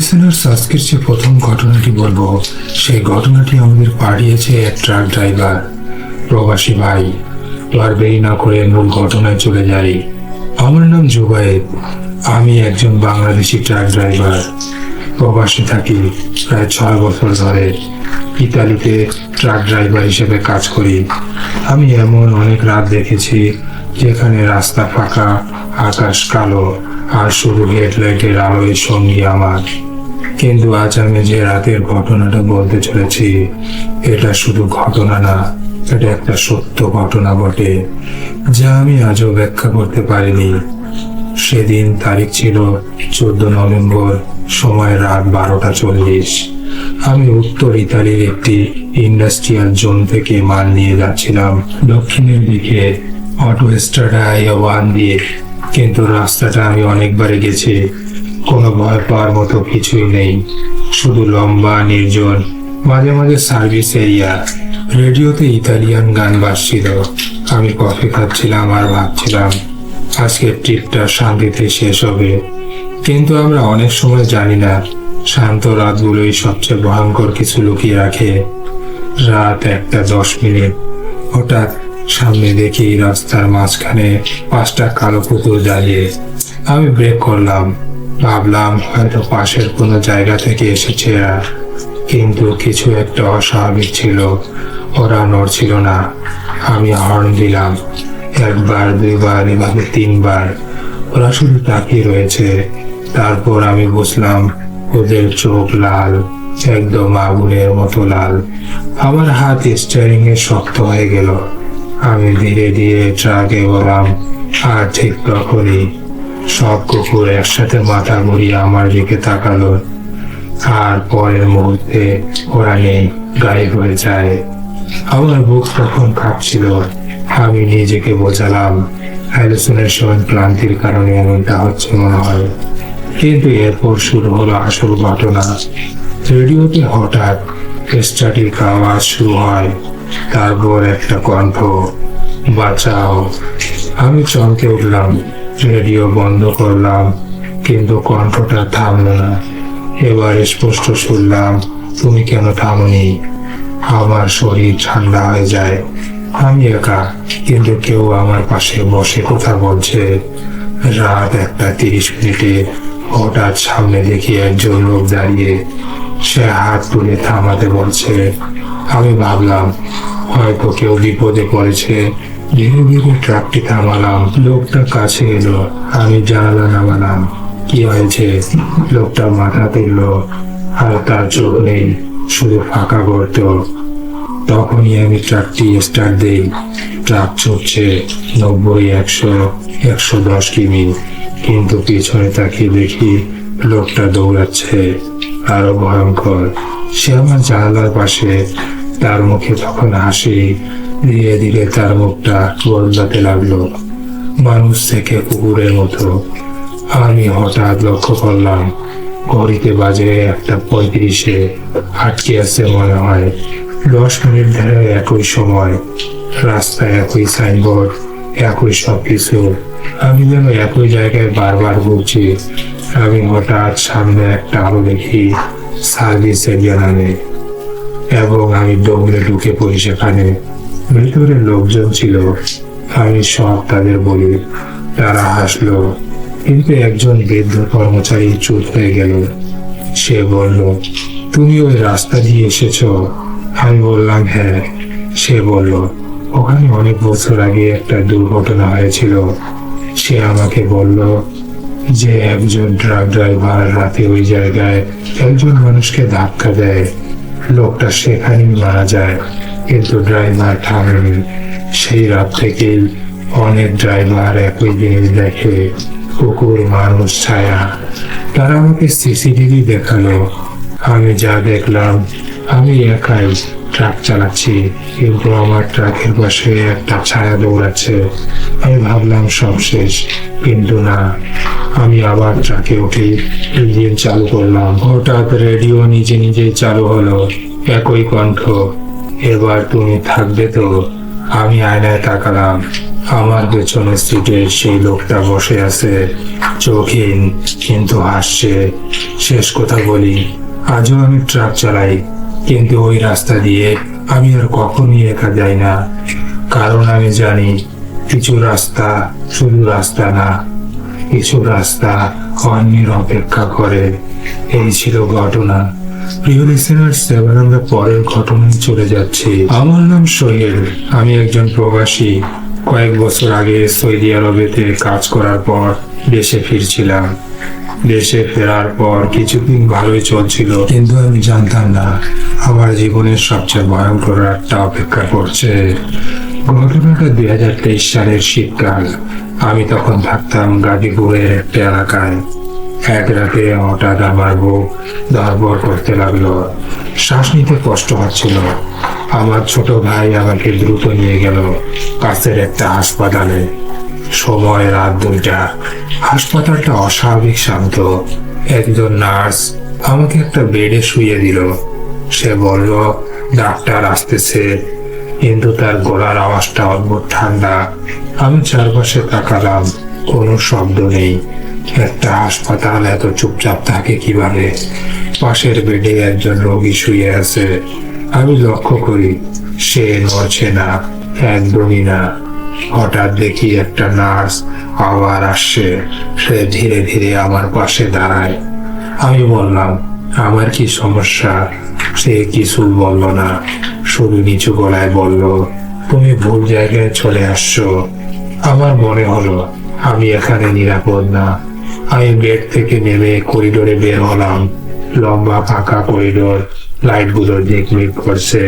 Listeners, আজকের যে প্রথম ঘটনাটি বলবো, সেই ঘটনাটি আমাদের পাঠিয়েছে এক ট্রাক ড্রাইভার প্রবাসী ভাই। তো আর দেরি না করে মূল ঘটনায় চলে যাই। আমার নাম জুবায়েদ। আমি একজন বাংলাদেশি ট্রাক ড্রাইভার। প্রবাসী থাকি প্রায় 6 বছর ধরে। ইতালিতে ট্রাক ড্রাইভার হিসেবে কাজ করি। আমি এমন অনেক রাত দেখেছি যেখানে রাস্তা ফাঁকা, আকাশ কালো, আর শুধু হেডলাইটের আলোয় সঙ্গী আমার। কিন্তু আজ আমি যে রাতের ঘটনাটা বলতে চলেছি, এটা শুধু ঘটনা না, এটা একটা সত্য ঘটনা বটে, যা আমি আজও ব্যাখ্যা করতে পারিনি। সেদিন তারিখ ছিল 14 নভেম্বর, সময় রাত 12:40। আমি উত্তর ইতালির একটি ইন্ডাস্ট্রিয়াল জোন থেকে মাল নিয়ে যাচ্ছিলাম দক্ষিণের দিকে অটোস্ট্রাডা A1 দিয়ে। কিন্তু রাস্তাটা আমি অনেকবারে গেছি, কোনো ভয় পাওয়ার মতো কিছুই নেই, শুধু লম্বা নির্জন, মাঝে মাঝে সার্ভিস এরিয়া। রেডিওতে ইতালিয়ান গান বাজছিল। আমি কফি খাচ্ছিলাম আর ভাবছিলাম আজকের ট্রিপটা শান্তিতে শেষ হবে। কিন্তু আমরা অনেক সময় জানি না, শান্ত রাতগুলোই সবচেয়ে ভয়ঙ্কর কিছু লুকিয়ে রাখে। রাত 1:10। হঠাৎ সামনে দেখি রাস্তার মাঝখানে 5টা কালো কুকুর দাঁড়িয়ে। আমি ব্রেক করলাম, ভাবলাম হয়তো পাশের কোনো জায়গা থেকে এসেছে এরা। কিন্তু কিছু একটা অস্বাভাবিক ছিল, ওরা নড়ছিল না। আমি হর্ন দিলাম, 1বার 2বার এভাবে 3বার। ওরা শুধু তাকিয়ে রয়েছে। তারপর আমি বুঝলাম ওদের চোখ লাল, একদম আগুনের মতো লাল। আমার হাত স্টিয়ারিং এ শক্ত হয়ে গেল। আমি ধীরে ধীরে ট্রাকে গেলাম, আর ঠিক তখনই সব কুকুর একসাথে মাথা ঘুরিয়ে আমার দিকে তাকালো। আর পরের মুহূর্তে ওরা নেই, গায়েব হয়ে যায়। আমার বুক তখন কাঁপছিল। আমি নিজেকে বোঝালাম হ্যালুসিনেশন, ক্লান্তির কারণে এমনটা হচ্ছে মনে হয়। কিন্তু এরপর শুরু হলো আসল ঘটনা। রেডিওতে হঠাৎ স্ট্যাটিক আওয়াজ শুরু হয়, তারপর একটা কণ্ঠ, বাঁচাও। আমি চমকে উঠলাম, রেডিও বন্ধ করলাম, কিন্তু কণ্ঠটা থামলো না। এবার স্পষ্ট শুনলাম, তুমি কেন থামোনি? আমার শরীর ঠান্ডা হয়ে যায়। আমি একা, কিন্তু কেউ আমার পাশে বসে কথা বলছে। রাত 1:30 হঠাৎ সামনে দেখি একজন লোক দাঁড়িয়ে। সে হাত তুলে থামাতে বলছে। আমি ভাবলাম হয়তো কেউ বিপদে পড়েছে। ধীরে ধীরে ট্রাকটি থামালাম। লোকটা কাছে এলো। আমি জানালা নামালাম। কি হয়েছে? লোকটা মাথা তুলল, আর তার চোখ নেই, শুধু ফাঁকা গর্ত। তখনই আমি ট্রাকটি স্টার্ট দিই। ট্রাক ছুটছে 90, 100, 110 কিমি। কিন্তু পিছনে তাকিয়ে দেখি লোকটা দৌড়াচ্ছে, আরো ভয়ঙ্কর। সে আমার জানালার পাশে। তার মুখে তখন হাসি। ধীরে ধীরে তার মুখটা বদলাতে লাগলো, মানুষ থেকে কুকুরের মতো। আমি হঠাৎ লক্ষ্য করলাম ঘড়িতে বাজে 1:35। আটকে আছে মনে হয়। 10 মিনিট ধরে একই সময়, রাস্তায় একই সাইনবোর্ড, একই সবকিছু। আমি যেন একই জায়গায় বারবার ঘুরছি। আমি হঠাৎ সামনে একটা আলো দেখি, সার্ভিস এরিয়া নামে, এবং আমি দৌড়ে ঢুকে পড়ি সেখানে। ভিতরে লোকজন ছিল। আমি সব তাদের বলি। তারা হাসলো, কিন্তু একজন বৃদ্ধ কর্মচারী চুপ হয়ে গেল। সে বলল, তুমি ওই রাস্তা দিয়ে এসেছো? আমি বললাম হ্যাঁ। সে বলল, ওখানে অনেক বছর আগে একটা দুর্ঘটনা হয়েছিল। সে আমাকে বলল যে একজন ট্রাক ড্রাইভার রাতে ওই জায়গায় একজন মানুষকে ধাক্কা দেয়। লোকটা সেখানেই মারা যায়, কিন্তু ড্রাইভার থামেনি। সেই রাত থেকেই অনেক ড্রাইভার একই জিনিস দেখে, কুকুর, মানুষ, ছায়া। তারা আমাকে সিসিটিভি দেখালো। আমি যা দেখলাম, আমি একাই ট্রাক চালাচ্ছি, কিন্তু আমার ট্রাকের পাশে একটা ছায়া দৌড়াচ্ছে। আমি ভাবলাম সব শেষ, কিন্তু না। আমি আবার ট্রাকে উঠে ইঞ্জিন চালু করলাম। হঠাৎ রেডিও নিজে নিজেই চালু হলো, একই কণ্ঠ, এবার তুমি থাকবে তো? আমি আয়নায় তাকালাম। আমার পেছনের সিটে সেই লোকটা বসে আছে, চোখহীন কিন্তু হাসছে। শেষ কথা বলি, আজও আমি ট্রাক চালাই, কিন্তু ওই রাস্তা দিয়ে আমি আর কখনই একা যাই না। কারণ আমি জানি কিছু রাস্তা শুধু রাস্তা না, কিছু রাস্তা অন্যের অপেক্ষা করে। এই ছিল ঘটনা। প্রিয় লিসেনার্স, এবার আমরা পরের ঘটনায় চলে যাচ্ছি। আমার নাম সোহেল, আমি একজন প্রবাসী। কয়েক বছর আগে সৌদি আরবেতে কাজ করার পর দেশে ফিরছিলাম। দেশে ফেরার পর কিছুদিন ভালোই চলছিল, কিন্তু আমি জানতাম না আমার জীবনের সবচেয়ে ভয়ঙ্কর রাতটা অপেক্ষা করছে। ঘটনাটা 2023 সালের শীতকাল। আমি তখন থাকতাম গাজীপুরের একটা এলাকায়। এক রাতে হঠাৎ আমার বুক ধড়ফড় করতে লাগলো, শ্বাস নিতে কষ্ট হচ্ছিল। আমার ছোট ভাই আমাকে দ্রুত নিয়ে গেল কাছের একটা হাসপাতালে। সময় রাত 2টা। হাসপাতালটা অস্বাভাবিক শান্ত। একজন নার্স আমাকে একটা বেডে শুইয়ে দিল। সে বলল, ডাক্তার আসতেছে, কিন্তু তার গলার আওয়াজটা অদ্ভুত ঠান্ডা। আমি চারপাশে তাকালাম, কোনো শব্দ নেই। একটা হাসপাতাল এত চুপচাপ থাকে কিভাবে? পাশের বেডে একজন রোগী শুয়ে আছে। আমি লক্ষ্য করি সে নড়ছে না, একদমই না। হঠাৎ দেখি একটা নার্স আবার আসছে। সে ধীরে ধীরে আমার পাশে দাঁড়ায়। আমি বললাম, আমার কি সমস্যা? সে কিছু বলল না, শুধু নিচু গলায় বলল, তুমি ভুল জায়গায় চলে আসছো। আমার মনে হলো আমি এখানে নিরাপদ না। আমি বেড থেকে নেমে করিডোরে বের হলাম। লম্বা ফাঁকা করিডোর, লাইটগুলো ঝিকমিক করছে।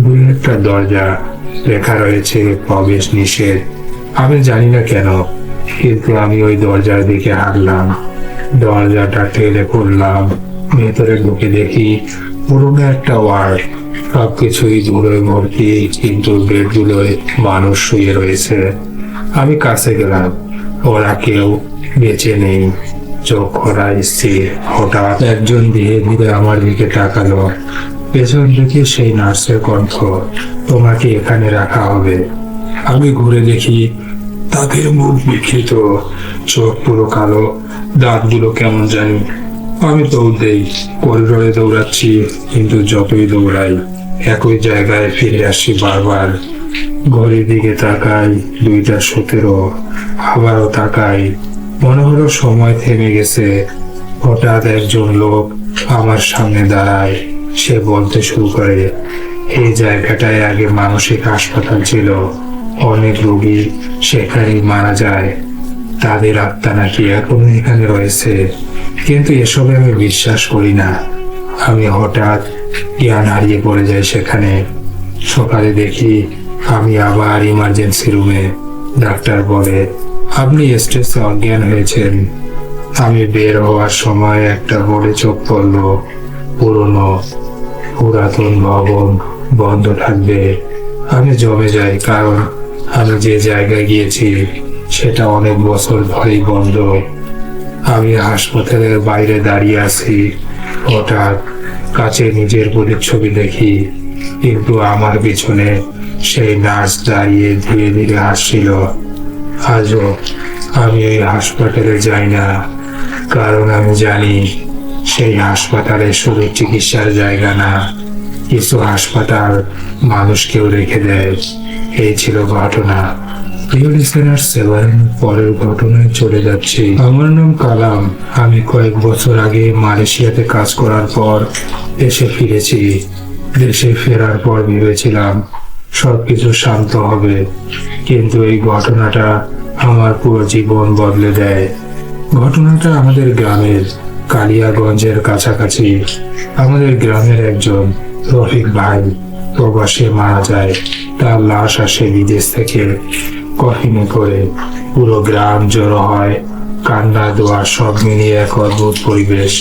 2-1টা দরজা, লেখা রয়েছে প্রবেশ নিষেধ। আমি জানি না কেন, কিন্তু আমি ওই দরজার দিকে হাঁটলাম। দরজাটা ঠেলে খুললাম। ভেতরে ঢুকে দেখি পুরোনো একটা ওয়ার্ড। সবকিছুই ধুলোয় ভর্তি, কিন্তু বেডগুলোয় মানুষ শুয়ে রয়েছে। আমি কাছে গেলাম, ওরা কেউ বেঁচে নেই। চোখ খোলা স্থির। হঠাৎ একজন ধীরে ধীরে আমার দিকে তাকালো। পেছন থেকে সেই নার্সের কণ্ঠ, তোমাকে এখানে রাখা হবে। আমি ঘুরে দেখি তাদের মুখ বিকৃত, চোখ পুরো কালো, দাঁতগুলো কেমন জানি। আমি দৌড় দেই, করিডোরে দৌড়াচ্ছি, কিন্তু যতই দৌড়াই একই জায়গায় ফিরে আসি বারবার। ঘড়ির দিকে তাকাই, 2টা 17। আবারও তাকাই, মনে হলো সময় থেমে গেছে। হঠাৎ একজন লোক আমার সামনে দাঁড়ায়। সে বলতে শুরু করে, এই জায়গাটায় আগে মানসিক হাসপাতাল ছিল, অনেক রোগী সেখানেই মারা যায়। তাদের আত্মা নাকি এখনো এখানে রয়েছে, কিন্তু এসবে আমি বিশ্বাস করি না। আমি হঠাৎ জ্ঞান হারিয়ে পড়ে যাই সেখানে। সকালে দেখি আমি আবার ইমার্জেন্সি রুমে। ডাক্তার বলে, আপনি স্ট্রেসে অজ্ঞান হয়েছেন। আমি বের হওয়ার সময় একটা বোর্ডে চোখ পড়ল, পুরনো পুরাতন ভবন, বন্ধ থাকবে। আমি জমে যাই, কারণ আমি যে জায়গায় গিয়েছি সেটা অনেক বছর ধরেই বন্ধ। আমি হাসপাতালের বাইরে দাঁড়িয়ে আছি। হঠাৎ কাছে নিজের প্রতিচ্ছবি দেখি, কিন্তু আমার পিছনে সেই নার্স দাঁড়িয়ে ধীরে ধীরে হাসছিল। আজও আমি এই হাসপাতালে যাই না, কারণ আমি জানি সেই হাসপাতালে শুধু চিকিৎসার জায়গা না, কিছু হাসপাতাল মানুষকেও রেখে দেয়। এই ছিল ঘটনা। প্রিয় লিসেনার্স, এবার পরের ঘটনায় চলে যাচ্ছি। আমার নাম কালাম। আমি কয়েক বছর আগে মালয়েশিয়াতে কাজ করার পর দেশে ফিরেছি। দেশে ফেরার পর ভেবেছিলাম সবকিছু শান্ত হবে, কিন্তু এই ঘটনাটা আমার পুরো জীবন বদলে দেয়। ঘটনাটা আমাদের গ্রামের কালিয়াগঞ্জের কাছাকাছি। আমাদের গ্রামের একজন রফিক ভাই প্রবাসে মারা যায়। তার লাশ আসে বিদেশ থেকে কফিনে করে। পুরো গ্রাম জড়ো হয়, কান্না দোয়া সব মিলিয়ে এক অদ্ভুত পরিবেশ।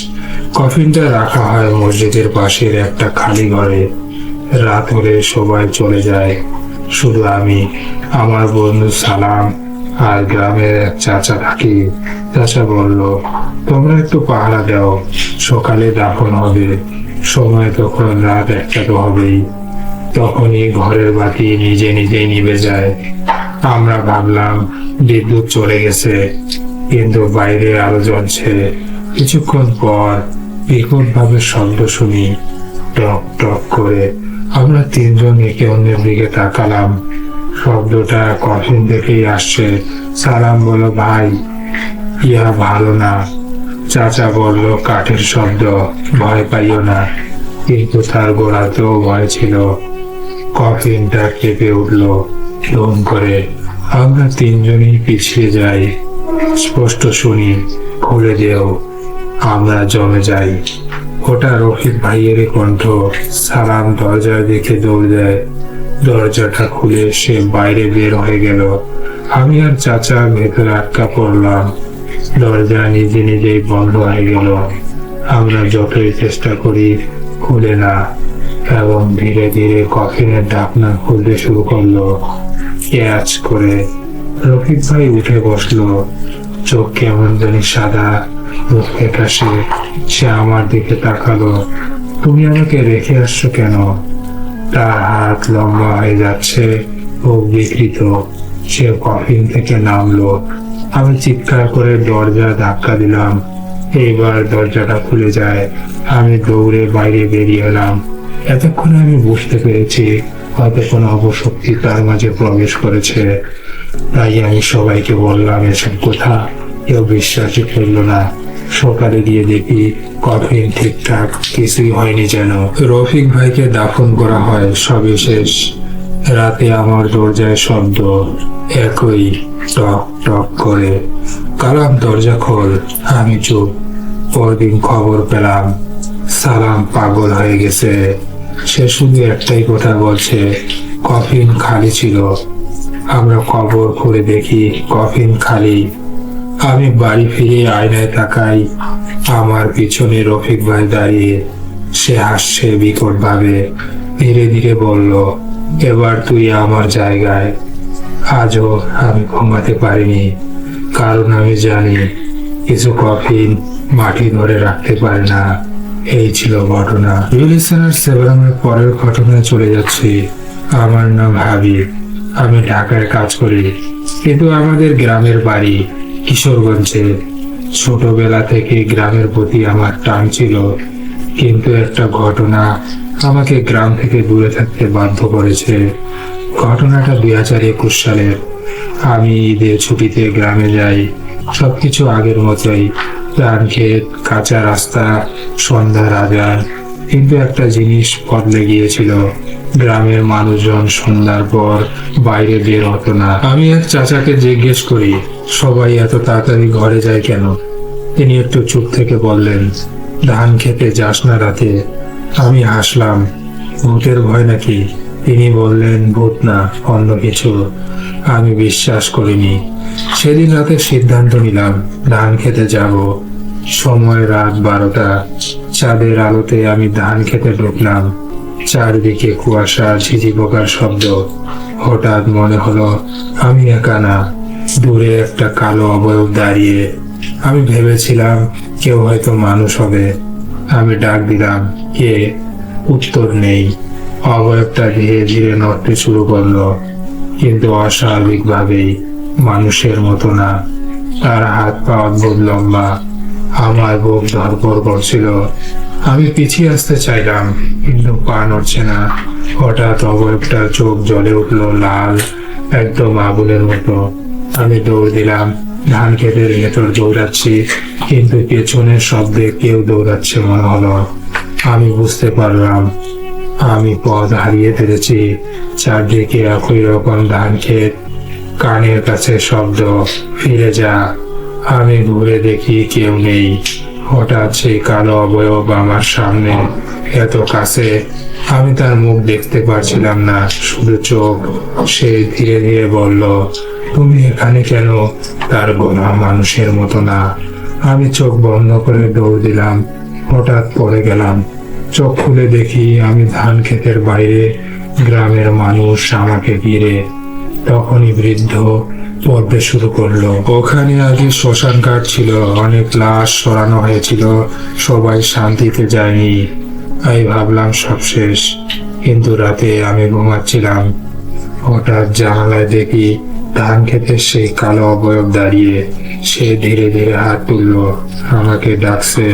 কফিনটা রাখা হয় মসজিদের পাশের একটা খালি ঘরে। রাত হলে সবাই চলে যায়, শুধু আমি, আমার বন্ধু সালাম আর গ্রামের এক চাচা থাকি। চাচা বলল, তোমরা একটু পাহারা দাও, সকালে দাফন হবে। সময় তখন রাত 1টা তো হবেই। তখনই ঘরের বাতি নিজে নিজেই নিভে যায়। আমরা ভাবলাম বিদ্যুৎ চলে গেছে, কিন্তু বাইরে আলো জ্বলছে। কিছুক্ষণ পর বিকট ভাবে শব্দ শুনি, টক টক করে। আমরা তিনজন একে অন্যের দিকে তাকালাম। শব্দটা কফিন থেকেই আসছে। সালাম বলল, ভাই, ইহা ভালো না। চাচা বলল, কাঠের শব্দ, ভয় পাইও না। কিন্তু তার গোড়াতেও ভয় ছিল। কফিনটা কেঁপে উঠল ধুম করে। আমরা তিনজনই পিছিয়ে যাই। স্পষ্ট শুনি, খুলে দেও। আমরা জমে যাই। ওটা রফিক ভাইয়ের কণ্ঠ। সালাম দরজার দিকে দৌড় দেয়। দরজাটা খুলে সে বাইরে বের হয়ে গেল। আমি আর চাচা ভেতরে আটকা পড়লাম। দরজা নিজে নিজেই বন্ধ হয়ে গেল। আমরা যতই চেষ্টা করি, খুলে না। এবং ধীরে ধীরে কফিনের ঢাকনা খুলতে শুরু করলো, ক্যাচ করে। রফিক ভাই উঠে বসলো। চোখ কেমন জানি সাদা, মুখ ফ্যাকাশে। সে আমার দিকে তাকালো। তুমি আমাকে রেখে আসছো কেন? তার হাত লম্বা হয়ে যাচ্ছে, মুখ বিকৃত। সে কফিন থেকে নামলো। আমি চিৎকার করে দরজা ধাক্কা দিলাম। এইবার দরজাটা খুলে যায়। আমি দৌড়ে বাইরে বেরিয়ে এলাম। এতক্ষণে আমি বুঝতে পেরেছি হয়তো কোনো অপশক্তি তার মাঝে প্রবেশ করেছে। তাই আমি সবাইকে বললাম এসব কথা। কেউ বিশ্বাসই করলো না। সকালে গিয়ে দেখি কফিন ঠিকঠাক, কিছুই হয়নি যেন। রফিক ভাইকে দাফন করা হয়, সবই শেষ। রাতে আমার দরজায় শব্দ, একই টক টক করে। কালাম, দরজা খোল। আমি চুপ। পরদিন খবর পেলাম সালাম পাগল হয়ে গেছে। সে শুধু একটাই কথা বলছে, কফিন খালি ছিল। আমরা খবর করে দেখি কফিন খালি। আমি বাড়ি ফিরে আয়নায় তাকাই। আমার পিছনে রফিক ভাই দাঁড়িয়ে। সে হাসছে বিকট ভাবে। ধীরে ধীরে বলল, এবার তুই আমার জায়গায়। আজও আমি ঘুমাতে পারিনি, কারণ আমি জানি কিছু কফিন মাটি ধরে রাখতে পারে না। এই ছিল ঘটনা। রিলিসেনার সেবারামের পরের ঘটনায় চলে যাচ্ছি। আমার নাম হাবিব। আমি ঢাকায় কাজ করি, কিন্তু আমাদের গ্রামের বাড়ি কিশোরগঞ্জে। ছোটবেলা থেকে গ্রামের প্রতি আমার টান ছিল, কিন্তু একটা ঘটনা আমাকে গ্রাম থেকে দূরে থাকতে বাধ্য করেছে। ঘটনাটা 2021 সালের। আমি ঈদের ছুটিতে গ্রামে যাই। সবকিছু আগের মতোই, ধান ক্ষেত, কাঁচা রাস্তা, সন্ধ্যার আজান। কিন্তু একটা জিনিস বদলে গিয়েছিল। গ্রামের মানুষজন সন্ধ্যার পর বাইরে বের হতো না। আমি এক চাচাকে জিজ্ঞেস করি, সবাই এত তাড়াতাড়ি ঘরে যায় কেন? তিনি একটু চুপ থেকে বললেন, ধান খেতে যাস না রাতে। আমি হাসলাম, ভূতের ভয় নাকি? তিনি বললেন, ভূত না, অন্য কিছু। আমি বিশ্বাস করিনি। সেদিন রাতে সিদ্ধান্ত নিলাম ধান খেতে যাব। সময় রাত 12টা। চাঁদের আলোতে আমি ধান খেতে ঢুকলাম। চারদিকে কুয়াশা, ঝিঝি পোকার শব্দ। হঠাৎ মনে হলো আমি একা না, দূরে একটা কালো অবয়ব দাঁড়িয়ে। আমি ভেবেছিলাম কেউ হয়তো মানুষ হবে। আমি ডাক দিলাম, কে? উত্তর নেই। অবয়বটা ধীরে ধীরে নড়তে শুরু করলো, কিন্তু অস্বাভাবিক ভাবেই, মানুষের মতো না। তার হাত পা অদ্ভুত লম্বা। আমার বুক ধড়ফড় করছিল। আমি পিছিয়ে আসতে চাইলাম, কিন্তু পা নড়ছে না। হঠাৎ অবয়বটার চোখ জ্বলে উঠলো, লাল, একদম আগুনের মতো। আমি দৌড় দিলাম। ধান ক্ষেতের ভেতর দৌড়াচ্ছি, কিন্তু পেছনের শব্দে কেউ দৌড়াচ্ছে মনে হলো। আমি বুঝতে পারলাম আমি পথ হারিয়ে ফেলেছি। চারদিকে একই রকম ধান ক্ষেত, কানের কাছে শব্দ, ফিরে যা। আমি ঘুরে দেখি কেউ নেই। হঠাৎ সেই কালো অবয়ব আমার সামনে, এত কাছে। আমি তার মুখ দেখতে পারছিলাম না, শুধু চোখ। সে ধীরে ধীরে বলল, তুমি এখানে কেন? তার গলা মানুষের মতো না। আমি চোখ বন্ধ করে দৌড় দিলাম। হঠাৎ পড়ে গেলাম। চোখ খুলে দেখি আমি ধান ক্ষেতের বাইরে, গ্রামের মানুষ আমাকে ঘিরে। তখনই বৃদ্ধ পড়তে শুরু করলো। ওখানে আগে শ্মশান ঘাট ছিল, অনেক লাশ সরানো হয়েছিল। সবাই শান্তিতে যায়নি। আমি ভাবলাম সব শেষ, কিন্তু রাতে আমি ঘুমাচ্ছিলাম। হঠাৎ জানালায় দেখি ধান খেতে সেই কালো অবয়ব দাঁড়িয়ে। সে ধীরে ধীরে হাত তুলল, আমাকে ডাকছে।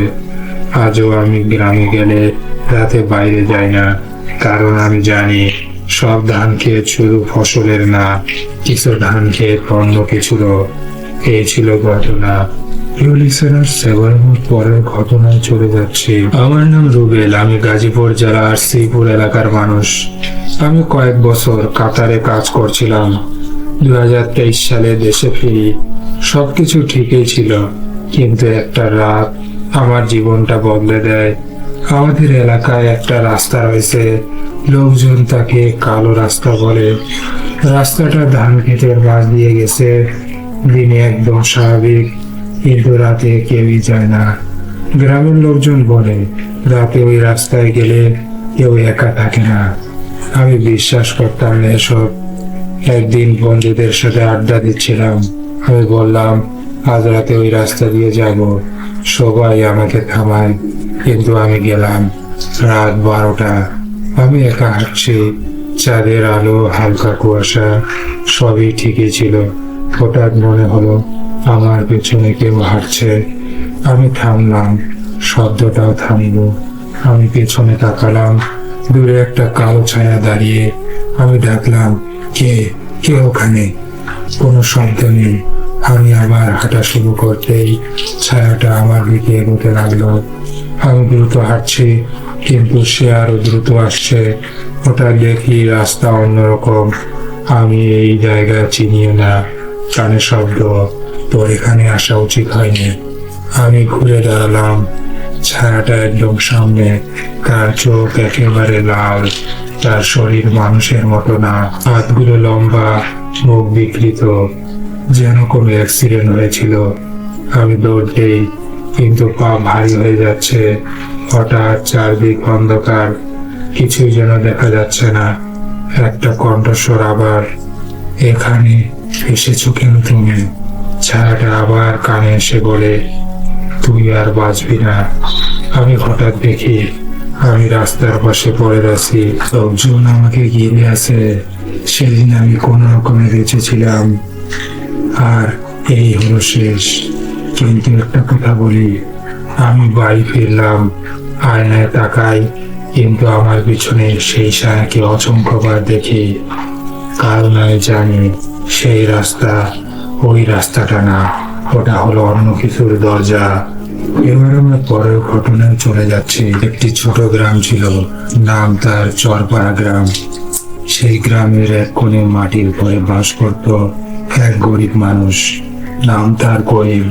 আজও আমি গ্রামে গেলে রাতে বাইরে যাই না, কারণ আমি জানি সব ধান ক্ষেত শুধু ফসলের না, কিছু ধান ক্ষেত অন্য কিছুরও। এই ছিল ঘটনা। পরের ঘটনায় চলে যাচ্ছি। আমার নাম রুবেল, আমি গাজীপুর জেলার শ্রীপুর এলাকার মানুষ। আমি কয়েক বছর কাতারে কাজ করছিলাম। 2023 সালে দেশে ফিরি। সবকিছু ঠিকই ছিল, কিন্তু একটা রাত আমার জীবনটা বদলে দেয়। আমাদের এলাকায় একটা রাস্তা রয়েছে, লোকজন তাকে কালো রাস্তা বলে। রাস্তাটা ধান ক্ষেতের মাঝ দিয়ে গেছে। দিনে একদম স্বাভাবিক, কিন্তু রাতে কেউই যায় না। গ্রামের লোকজন বলে রাতে ওই রাস্তায় গেলে কেউ একা থাকে না। আমি বিশ্বাস করতাম না এসব। একদিন বন্ধুদের সাথে আড্ডা দিচ্ছিলাম। আমি বললাম আজ রাতে ওই রাস্তা দিয়ে যাব। সবাই আমাকে থামায়, কিন্তু আমি গেলাম। রাত 12টা, আমি একা হাঁটছি। চাঁদের আলো, হালকা কুয়াশা, সবই ঠিকই ছিল। হঠাৎ মনে হলো আমার পেছনে কেউ হাঁটছে। আমি থামলাম, শব্দটাও থামলো। আমি পেছনে তাকালাম, দূরে একটা কালো ছায়া দাঁড়িয়ে। আমি ডাকলাম, কে কে ওখানে? কোনো শব্দ নেই। আমি আবার হাঁটা শুরু করতেই ছায়াটা আমার দিকে এগোতে লাগলো। আমি দ্রুত হাঁটছি, কিন্তু সে আরো দ্রুত আসছে। হঠাৎ দেখি রাস্তা অন্যরকম। আমি এই জায়গা চিনিও না। কানে শব্দ, তোর এখানে আসা উচিত হয়নি। আমি ঘুরে দাঁড়ালাম। ছায়াটা একদম সামনে। তার চোখ একেবারে লাল। তার শরীর মানুষের মতো না, হাতগুলো লম্বা, মুখ বিকৃত, যেন কোনো অ্যাক্সিডেন্ট হয়েছিল। আমি দৌড় দেই, কিন্তু পা ভারী হয়ে যাচ্ছে। হঠাৎ চারদিক অন্ধকার, কিছুই যেন দেখা যাচ্ছে না। একটা কণ্ঠস্বর আবার, এখানে এসেছো কেন তুমি? ছায়াটা আবার কানে এসে বলে, তুই আর বাঁচবি না। আমি হঠাৎ দেখি আমি রাস্তার পাশে পড়ে আছি। লোকজন আমাকে ঘিরে আছে। সেদিন আমি কোনো রকমে বেঁচেছিলাম, আর এই হলো শেষ। কিন্তু একটা কথা বলি, আমি বাড়ি ফিরলাম, আয়নায় তাকাই, কিন্তু আমার পিছনে সেই ছায়াকে অসংখ্যবার দেখি। কারণ আমি জানি সেই রাস্তা ওই রাস্তাটা না, ওটা হলো অন্য কিছুর দরজা। এবার আমরা পরের ঘটনায় চলে যাচ্ছি। একটি ছোট গ্রাম ছিল, নাম তার চরপাড়া গ্রাম। সেই গ্রামের এক কোণে মাটির ঘরে বাস করত এক গরিব মানুষ, নাম তার করিম।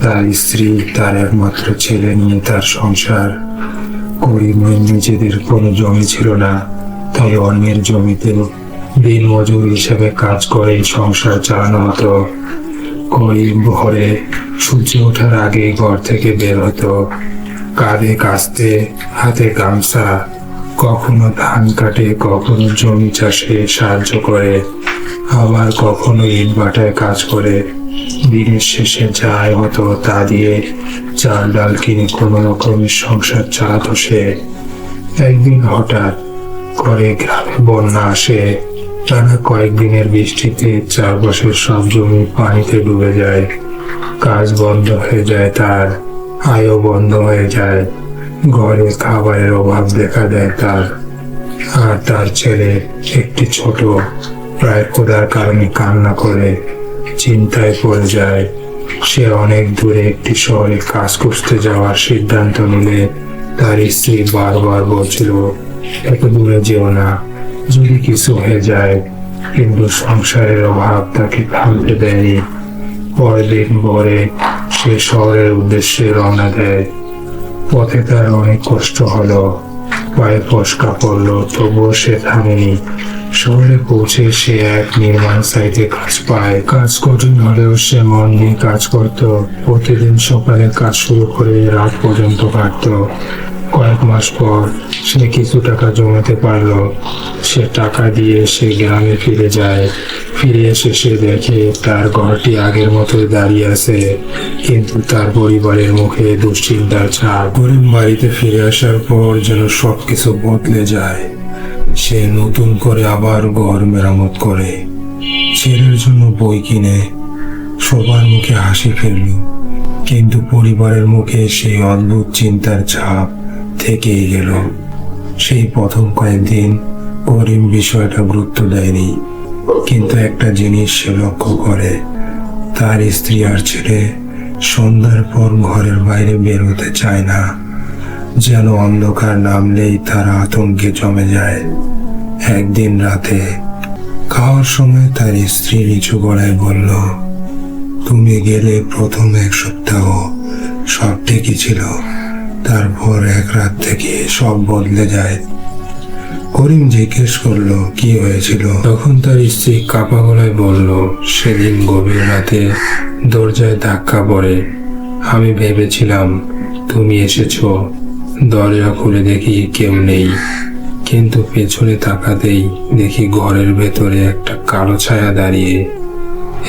তার স্ত্রী, তার একমাত্র ছেলে নিয়ে তার সংসার। করিমের নিজেদের কোনো জমি ছিল না, তাই অন্যের জমিতে দিনমজুর হিসেবে কাজ করে সংসার চালানো হতো। করিম ভোরে সূর্য ওঠার আগে ঘর থেকে বের হতো, কাঁধে কাস্তে, হাতে গামছা। কখনো ধান কাটে, কখনো জমি চাষে সাহায্য করে, আবার কখনো ইট ভাটায় কাজ করে। দিনের শেষে যা আয় হতো তা দিয়ে চাল ডাল কিনে কোনো রকমের সংসার চালাতো সে। একদিন হঠাৎ করে গ্রামে বন্যা আসে। টানা কয়েকদিনের বৃষ্টিতে চারপাশের সব জমি পানিতে ডুবে যায়। কাজ বন্ধ হয়ে যায়, তার আয়ও বন্ধ হয়ে যায়। ঘরে খাবারের অভাব দেখা দেয় তার। আর তার ছেলে একটি ছোট, প্রায় ক্ষুধার কারণে কান্না করে, চিন্তায় পড়ে যায়। সে অনেক দূরে একটি শহরে কাজ করতে যাওয়ার সিদ্ধান্ত নিলে তার স্ত্রী বারবার বলছিল, এত দূরে যেও না, যদি কিছু হয়ে যায়। কিন্তু সংসারের অভাব তাকে থামতে দেয়নি। পরের দিন ভোরে সে শহরের উদ্দেশ্যে রওনা দেয়। পথে তার অনেক কষ্ট হলো, পায়ে ফসকা পড়লো, তবুও সে থামেনি। শহরে পৌঁছে সে এক নির্মাণ সাইটে কাজ পায়। কাজ কঠিন হলেও সে মন নিয়ে কাজ করত। প্রতিদিন সকালে কাজ শুরু করে রাত পর্যন্ত কাটত। কয়েক মাস পর সে কিছু টাকা জমাতে পারলো। সে টাকা দিয়ে সে গ্রামে ফিরে যায়। ফিরে এসে সে দেখে তার ঘরটি আগের মতোই দাঁড়িয়ে আছে, কিন্তু তার পরিবারের মুখে দুশ্চিন্তার ছাপ। গরিব বাড়িতে ফিরে আসার পর যেন সবকিছু বদলে যায়। সে নতুন করে আবার ঘর মেরামত করে, ছেলের জন্য বই কিনে সবার মুখে হাসি ফেলল, কিন্তু পরিবারের মুখে সেই অদ্ভুত চিন্তার ছাপ থেকেই গেল। সেই প্রথম কয়েকদিন করিম বিষয়টা গুরুত্ব দেয়নি, কিন্তু একটা জিনিস সে লক্ষ্য করে, তার স্ত্রী আর ছেলে সন্ধ্যার পর ঘরের বাইরে বের হতে চায় না, যেন অন্ধকার নামলেই তারা আতঙ্কে জমে যায়। একদিন রাতে খাওয়ার সময় তার স্ত্রী নিচু গলায় বলল, তুমি গেলে প্রথম 1 সপ্তাহ সব ঠিকই ছিল, তারপর এক রাত থেকে সব বদলে যায়। করিম জিজ্ঞেস করলো কি হয়েছিল। তখন তার স্ত্রী কাঁপা গলায় বলল, সেদিন গভীর রাতে দরজায় ধাক্কা পড়ে, আমি ভেবেছিলাম তুমি এসেছো। দরজা খুলে দেখি কেউ নেই, কিন্তু পেছনে তাকাতেই দেখি ঘরের ভেতরে একটা কালো ছায়া দাঁড়িয়ে।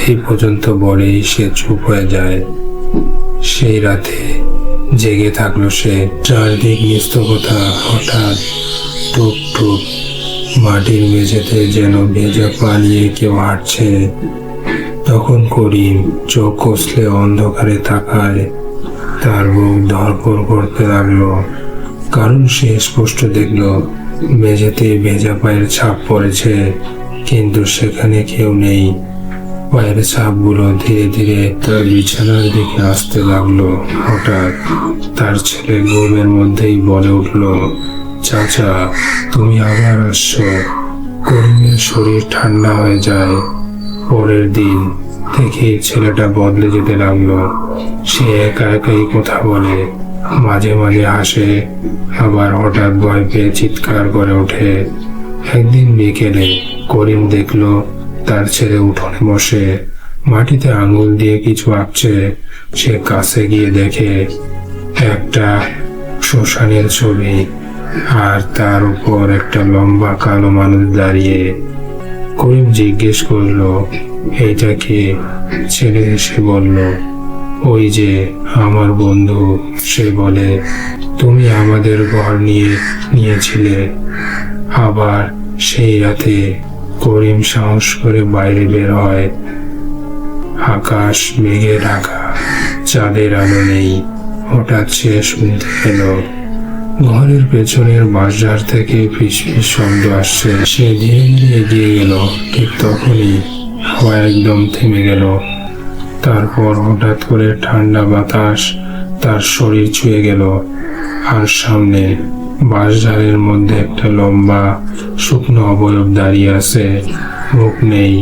এই পর্যন্ত বলেই সে চুপ হয়ে যায়। সেই রাতে জেগে থাকলো সে। চারদিক নিস্তব্ধতা। হঠাৎ টুক টুক মাটির মেঝেতে যেন ভেজা পা নিয়ে কেউ হাঁটছে। তখন করিম চোখ কষলে অন্ধকারে তাকায়। তার বুক ধড়ফড় করতে লাগলো, কারণ সে স্পষ্ট দেখলো মেঝেতে ভেজা পায়ের ছাপ পড়েছে, কিন্তু সেখানে কেউ নেই। পায়ের ছাপগুলো ধীরে ধীরে তার বিছানার দিকে আসতে লাগলো। হঠাৎ তার ছেলে ঘুমের মধ্যেই বলে উঠলো, চাচা তুমি আবার আসছো। করিমের শরীর ঠান্ডা হয়ে যায়। পরের দিন থেকে ছেলেটা বদলে যেতে লাগলো। সে একা একাই কথা বলে, মাঝে মাঝে হাসে, আবার হঠাৎ ভয় পেয়ে চিৎকার করে ওঠে। একদিন বিকেলে করিম দেখলো তার ছেলে উঠোনে বসে মাটিতে আঙুল দিয়ে কিছু আঁকছে। সে কাছে গিয়ে দেখে একটা শ্মশানের ছবি, আর তার উপর একটা লম্বা কালো মানুষ দাঁড়িয়ে। করিম জিজ্ঞেস করলো, এইটা কে? ছেলে এসে বলল, ওই যে আমার বন্ধু। সে বলে, তুমি আমাদের ঘর নিয়েছিলে। আবার সেই রাতে করিম সাহস করে বাইরে বের হয়। আকাশ মেঘে ঢাকা, চাঁদের আলো নেই। হঠাৎ সে শুনতে পেল ঘরের পেছনের বাঁশঝাড় থেকে ফিসফিস শব্দ আসছে। সে ধীরে ধীরে এগিয়ে গেল। ঠিক তখনই হাওয়া একদম থেমে গেল। তারপর হঠাৎ করে ঠান্ডা বাতাস তার শরীর ছুঁয়ে গেল, আর সামনে বাঁশঝাড়ের মধ্যে একটা লম্বা শুকনো অবয়ব দাঁড়িয়ে আছে। মুখ নেই,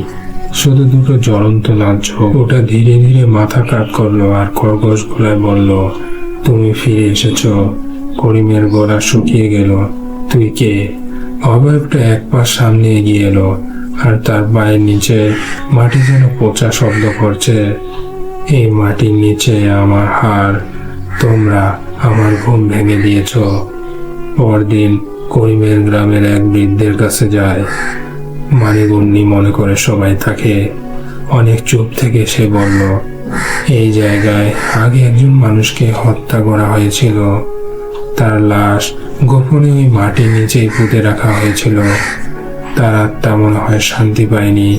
শুধু দুটো জ্বলন্ত লাল চোখ। ওটা ধীরে ধীরে মাথা কাত করলো আর কর্কশ গলায় বলল, তুমি ফিরে এসেছো। করিমের গলা শুকিয়ে গেল। তুই কে? অবয়বটা এক পা সামনে এগিয়ে এলো, আর তার পায়ের নিচে মাটি যেন পচা শব্দ করছে। এই মাটির নিচে আমার হাড়। তোমরা আমার ঘুম ভেঙে দিয়েছ। পরদিন করিমের গ্রামের এক বৃদ্ধের কাছে যায়। মানিগুন্নি মনে করে সবাই তাকে। অনেক চুপ থেকে সে বলল, এই জায়গায় আগে একজন মানুষকে হত্যা করা হয়েছিল। তার লাশ গোপনে ওই মাটির নিচেই পুঁতে রাখা হয়েছিল। তার আত্মা মনে হয় শান্তি পায়নি।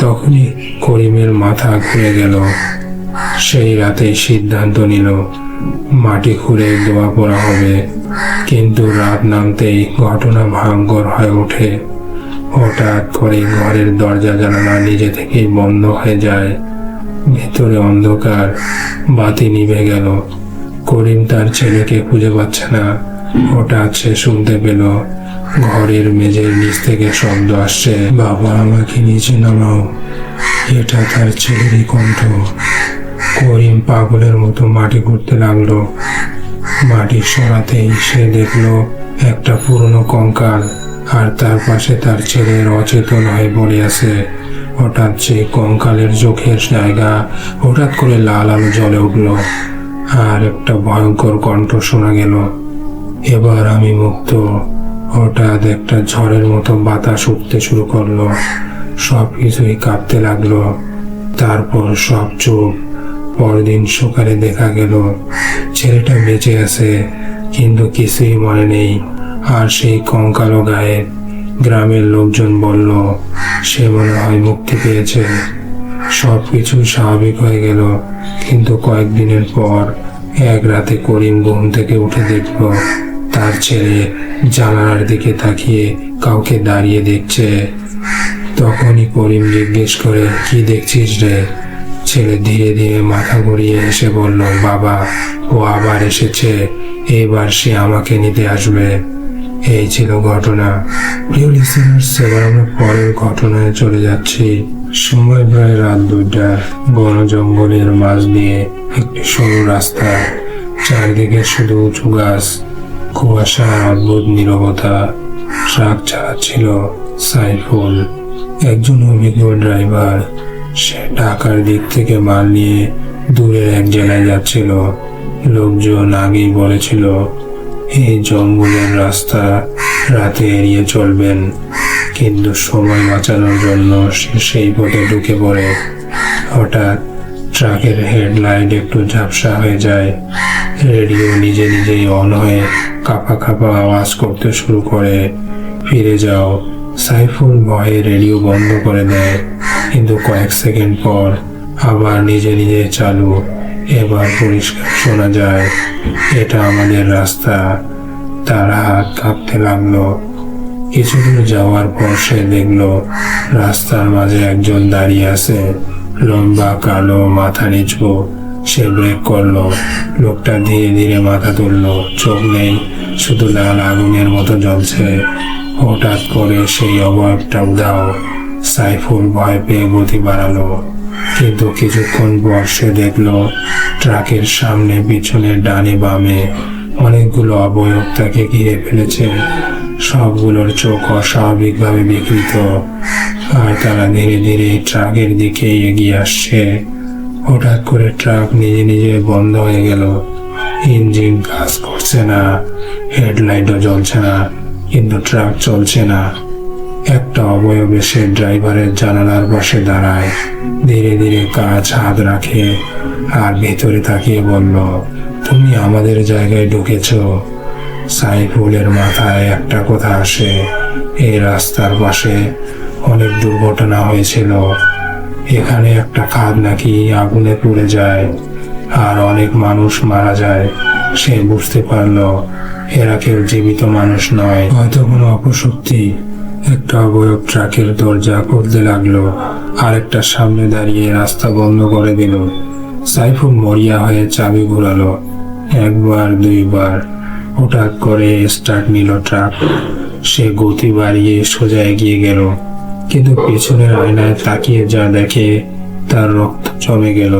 তখনই করিমের মাথা ঘুরে গেল। সেই রাতে সিদ্ধান্ত নিল মাটি খুঁড়ে দোয়া পড়া হবে। কিন্তু রাত নামতেই ঘটনা ভয়ঙ্কর হয়ে ওঠে। হঠাৎ করে ঘরের দরজা জানালা নিজে থেকেই বন্ধ হয়ে যায়। ভেতরে অন্ধকার, বাতি নিভে গেল। করিম তার ছেলেকে খুঁজে পাচ্ছে না। হঠাৎ সে শুনতে পেল ঘরের মেঝের নিচ থেকে শব্দ আসছে, বাবা আমাকে নিচে নামাও। এটা তার ছেলেরই কণ্ঠ। করিম পাগলের মতো মাটি খুঁড়তে লাগলো। মাটি সরাতেই সে দেখলো একটা পুরনো কঙ্কাল, আর তার পাশে তার ছেলের অচেতন হয়ে পড়ে আছে। হঠাৎ সেই কঙ্কালের চোখের জায়গা হঠাৎ করে লাল আলো জ্বলে উঠল, আর একটা ভয়ঙ্কর কণ্ঠ শোনা গেল, এবার আমি মুক্ত। হঠাৎ একটা ঝড়ের মতো বাতাস উঠতে শুরু করলো। সবকিছুই কাঁপতে লাগলো। তারপর সব চুপ। পরদিন সকালে দেখা গেল ছেলেটা বেঁচে আছে, কিন্তু কিছুই মনে নেই, আর সেই কঙ্কালও গায়েব। গ্রামের লোকজন বলল সে মনে হয় মুক্তি পেয়েছে। সবকিছু স্বাভাবিক হয়ে গেল, কিন্তু কয়েকদিনের পর এক রাতে করিম ঘুম থেকে উঠে দেখল তার ছেলে জানালার দিকে তাকিয়ে কাউকে দাঁড়িয়ে দেখছে। তখনই করিম জিজ্ঞেস করে, কি দেখছিস রে? ছেলে ধীরে ধীরে মাথা ঘুরিয়ে এসে বলল, বাবা, ও আবার এসেছে, এবার সে আমাকে নিতে আসবে। এই ছিল ঘটনা। প্রিয় লিসেনার্স, এবার আমরা পরের ঘটনায় চলে যাচ্ছি। সময় প্রায় রাত 2টা। বন জঙ্গলের মাঝ দিয়ে একটি সরু রাস্তা, চারদিকে শুধু উঁচু গাছ, কুয়াশা, অদ্ভুত নীরবতা। ট্রাক চালাচ্ছিল সাইফুল, একজন অভিজ্ঞ ড্রাইভার। সে ঢাকার দিক থেকে মাল নিয়ে দূরের এক জেলায় যাচ্ছিল। লোকজন আগেই বলেছিল এই জঙ্গলের রাস্তা রাতে এড়িয়ে চলবেন, কিন্তু সময় বাঁচানোর জন্য সে সেই পথে ঢুকে পড়ে। হঠাৎ ট্রাকের হেডলাইট একটু ঝাপসা হয়ে যায়। রেডিও নিজে নিজেই অন হয়ে কাঁপা কাঁপা আওয়াজ করতে শুরু করে, ফিরে যাও। সাইফুল ভয়ে রেডিও বন্ধ করে দেয়, কিন্তু কয়েক সেকেন্ড পর আবার নিজে নিজে চালু। এবার পরিষ্কার শোনা যায়, এটা আমাদের রাস্তা। তার হাত কাঁপতে লাগলো। কিছু দূর যাওয়ার পর সে দেখলো রাস্তার মাঝে একজন দাঁড়িয়ে আছে, লম্বা, কালো, মাথা নিচু। সে ব্রেক করলো। লোকটা ধীরে ধীরে মাথা তুললো, চোখ নেই, শুধু লাল আগুনের মতো জ্বলছে। হঠাৎ করে সেই অবয়বটা উধাও। সাইফুল ভয় পেয়ে গতি বাড়ালো, কিন্তু কিছুক্ষণ পর সে দেখলো ট্রাকের সামনে, পিছনে, ডানে বামে অনেকগুলো অবয়ব তাকে ঘিরে ফেলেছে। সবগুলোর চোখ অস্বাভাবিকভাবে বিকৃত, আর তারা ধীরে ধীরে ট্রাকের দিকে এগিয়ে আসছে। হঠাৎ করে ট্রাক নিজে নিজে বন্ধ হয়ে গেল। ইঞ্জিন কাজ করছে না, হেডলাইটও জ্বলছে না, কিন্তু ট্রাক চলছে না। একটা অবয়ব এসে ড্রাইভারের জানালার পাশে দাঁড়ায়, ধীরে ধীরে কাজ হাত রাখে আর ভেতরে তাকিয়ে বলল, তুমি আমাদের জায়গায় ঢুকেছ। সাইফুলের মাথায় একটা কথা আসে, এই রাস্তার পাশে অনেক দুর্ঘটনা হয়েছিল। এখানে একটা খাদ নাকি আগুনে পুড়ে যায় আর অনেক মানুষ মারা যায়। সে বুঝতে পারলো এরা কেউ জীবিত মানুষ নয়, হয়তো কোনো অপশক্তি। একটা অবয়ব ট্রাকের দরজা খুলতে লাগলো, আরেকটা সামনে দাঁড়িয়ে রাস্তা বন্ধ করে দিল। সাইফুল মরিয়া হয়ে চাবি ঘুরালো, একবার, দুইবার। হঠাৎ করে স্টার্ট নিল ট্রাক। সে গতি বাড়িয়ে সোজা এগিয়ে গেল, কিন্তু পেছনের আয়নায় তাকিয়ে যা দেখে তার রক্ত জমে গেল।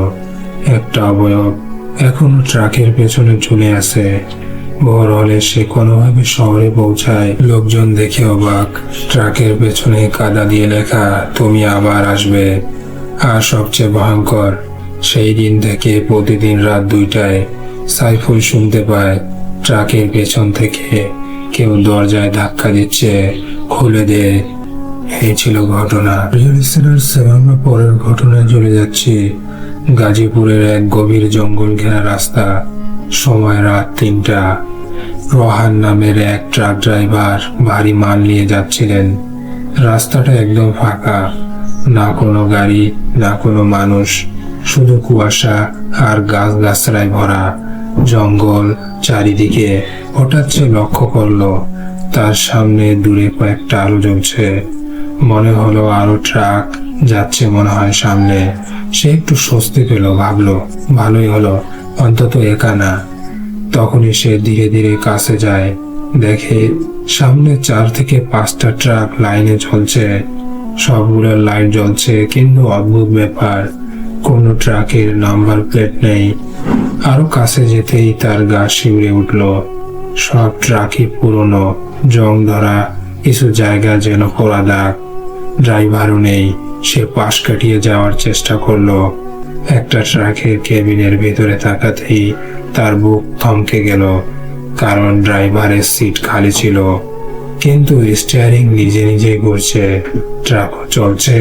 একটা অবয়ব এখনো ট্রাকের পেছনে ঝুলে আছে। ভোর হলে সে কোনোভাবে শহরে পৌঁছায়। লোকজন দেখে অবাক। ট্রাকের পেছনে কাদা দিয়ে লেখা, তুমি আবার আসবে। আর সবচেয়ে ভয়ঙ্কর, সেই দিন থেকে প্রতিদিন রাত 2টায় সাইফুল শুনতে পায় ট্রাকের পেছন থেকে কেউ দরজায় ধাক্কা দিচ্ছে, খুলে দে। এই ছিল ঘটনা। প্রিয় লিসেনার্স, আমরা পরের ঘটনায় চলে যাচ্ছি। গাজীপুরের এক গভীর জঙ্গল ঘেরা রাস্তা। সময় রাত 3টা। রোহান নামের এক ট্রাক ড্রাইভার ভারী মাল নিয়ে যাচ্ছিলেন। রাস্তাটা একদম ফাঁকা, না কোনো গাড়ি, না কোনো মানুষ, শুধু কুয়াশা আর গাছগাছড়ায় ভরা জঙ্গল চারিদিকে। হঠাৎ সে লক্ষ্য করলো তার সামনে দূরে কয়েকটা আলো জ্বলছে। মনে হলো আরো ট্রাক যাচ্ছে মনে হয় সামনে। সে একটু স্বস্তি পেল, ভাবলো ভালোই হলো, অন্তত একা না। তখনই সে ধীরে ধীরে কাছে যায়, দেখে সামনে 4 থেকে 5টা ট্রাক লাইনে চলছে। সবগুলোর লাইট জ্বলছে, কিন্তু অদ্ভুত ব্যাপার, কোনো ট্রাকের নাম্বার প্লেট নেই। আরো কাছে যেতেই তার গা শিউরে উঠল। সব ট্রাকই পুরনো, জং ধরা, কিছু জায়গা যেন পোড়া দাগ। ড্রাইভারও নেই। সে পাশ কাটিয়ে যাওয়ার চেষ্টা করলো। একটা ট্রাকের কেবিনের ভেতরে তাকাতেই তার বুক থমকে গেল, কারণ ড্রাইভারের সিট খালি ছিল, কিন্তু স্টিয়ারিং নিজে নিজে ঘুরছে, ট্রাকও চলছে।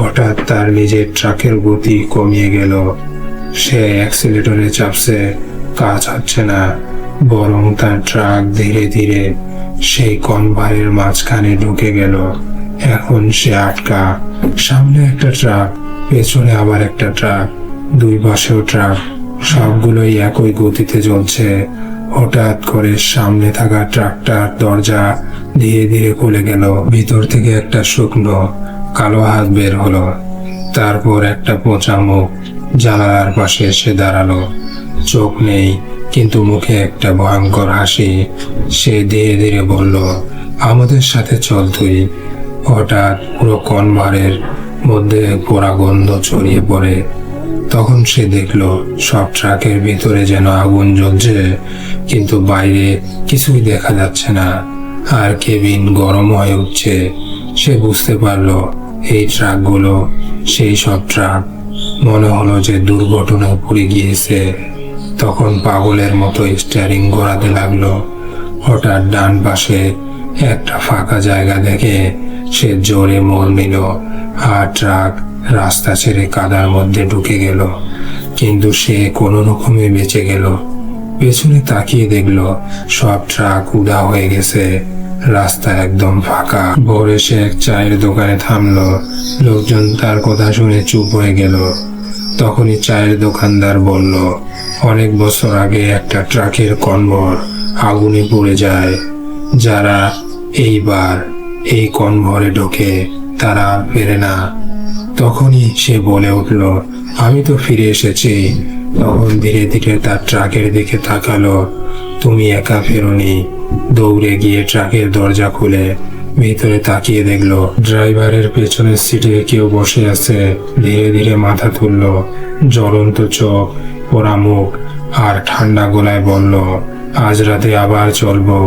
হঠাৎ তার নিজের ট্রাকের গতি কমিয়ে গেল। সে অ্যাক্সিলেটরে চাপছে, কাজ হচ্ছে না, বরং তার ট্রাক ধীরে ধীরে সেই কনভয়ের মাঝখানে ঢুকে গেল। এখন সে আটকা। সামনে একটা ট্রাক, পেছনে আবার একটা ট্রাক, দুই পাশেও ট্রাক, সবগুলোই একই গতিতে চলছে। হঠাৎ করে সামনে থাকা ট্রাকটার দরজা ধীরে ধীরে খুলে গেল। ভিতর থেকে একটা শুকনো কালো হাত বের হলো। তারপর একটা পচা মুখ জানালার পাশে এসে দাঁড়ালো। চোখ নেই, কিন্তু মুখে একটা ভয়ঙ্কর হাসি। সে ধীরে ধীরে বলল, আমাদের সাথে চল তুই। হঠাৎ পুরো কনভয়ের মধ্যে পোড়া গন্ধ ছড়িয়ে পড়ে। তখন সে দেখল সব ট্রাকের ভিতরে যেন আগুন জ্বলছে, কিন্তু বাইরে কিছুই দেখা যাচ্ছে না, আর কেবিন গরম হয়ে উঠছে। সে বুঝতে পারল এই ট্রাকগুলো সেই সব ট্রাক। মনে হলো যে দুর্ঘটনায় পড়ে গিয়েছে। তখন পাগলের মতো স্টিয়ারিং ঘোরাতে লাগলো। হঠাৎ ডান পাশে একটা ফাঁকা জায়গা দেখে সে জোরে মোড় নিল, আর ট্রাক রাস্তা ছেড়ে কাদার মধ্যে ঢুকে গেল। কিন্তু সে কোনো রকমে বেঁচে গেল। পেছনে তাকিয়ে দেখলো সব ট্রাক উধাও হয়ে গেছে, রাস্তা একদম ফাঁকা। ভোরে সে এক চায়ের দোকানে থামলো। লোকজন তার কথা শুনে চুপ হয়ে গেল। তখনই চায়ের দোকানদার বলল, অনেক বছর আগে একটা ট্রাকের কনভয় আগুনে পড়ে যায়। যারা এইবার এই কনভয়ে ঢোকে তারা আর ফেরে না। তখনই সে বলে উঠল, আমি তো ফিরে এসেছি। তখন ধীরে ধীরে তার ট্রাকের দিকে তাকালো। তুমি একা ফেরোনি। দৌড়ে গিয়ে ট্রাকের দরজা খুলে ভিতরে তাকিয়ে দেখলো ড্রাইভারের পেছনের সিটে কেউ বসে আছে। ধীরে ধীরে মাথা তুলল, জ্বলন্ত চোখ, পোড়া মুখ, আর ঠান্ডা গলায় বলল, আজ রাতে আবার চলবো।